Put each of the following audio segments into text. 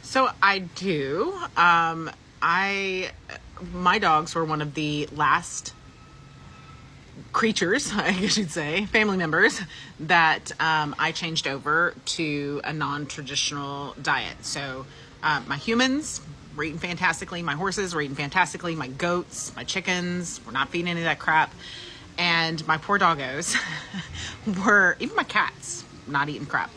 So I do. My dogs were one of the last creatures, I guess you'd say, family members, that I changed over to a non-traditional diet. So my humans were eating fantastically. My horses were eating fantastically. My goats, my chickens were not feeding any of that crap. And my poor doggos even my cats, not eating crap.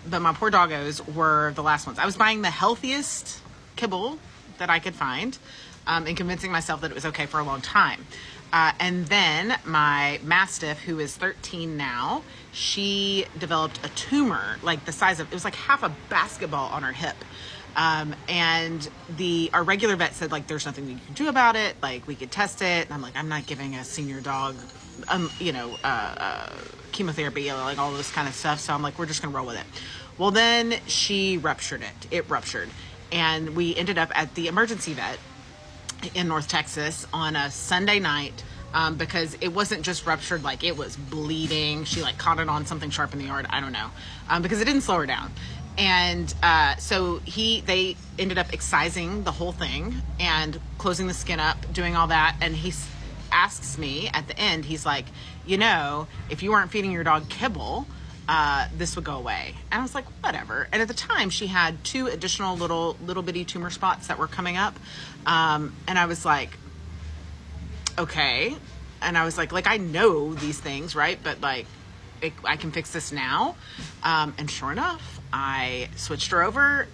But my poor doggos were the last ones. I was buying the healthiest kibble that I could find and convincing myself that it was okay for a long time. And then my Mastiff, who is 13 now, she developed a tumor, like the size of, it was like half a basketball on her hip. And our regular vet said, like, there's nothing we can do about it. Like, we could test it. And I'm like, I'm not giving a senior dog, chemotherapy, like all this kind of stuff. So I'm like, we're just going to roll with it. Well, then she ruptured it. It ruptured. And we ended up at the emergency vet in North Texas on a Sunday night because it wasn't just ruptured, like it was bleeding. She like caught it on something sharp in the yard. I don't know, because it didn't slow her down. And so they ended up excising the whole thing and closing the skin up, doing all that. And he asks me at the end, he's like, if you weren't feeding your dog kibble, this would go away. And I was like, whatever. And at the time she had 2 additional little bitty tumor spots that were coming up. And I was like, okay. And I was like, I know these things, right? But like, I can fix this now. And sure enough, I switched her over.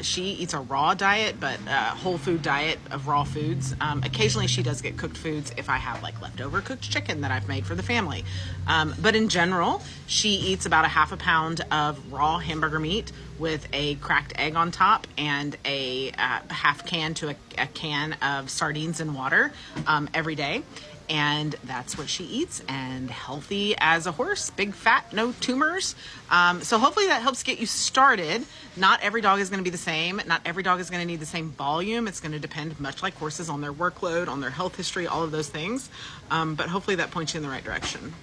She eats a raw diet, but whole food diet of raw foods. Occasionally she does get cooked foods if I have like leftover cooked chicken that I've made for the family. But in general, she eats about a half a pound of raw hamburger meat with a cracked egg on top and a half can to a can of sardines and water every day. And that's what she eats, and healthy as a horse, big fat, no tumors. So hopefully that helps get you started. Not every dog is going to be the same. Not every dog is going to need the same volume. It's going to depend, much like horses, on their workload, on their health history, all of those things. But hopefully that points you in the right direction.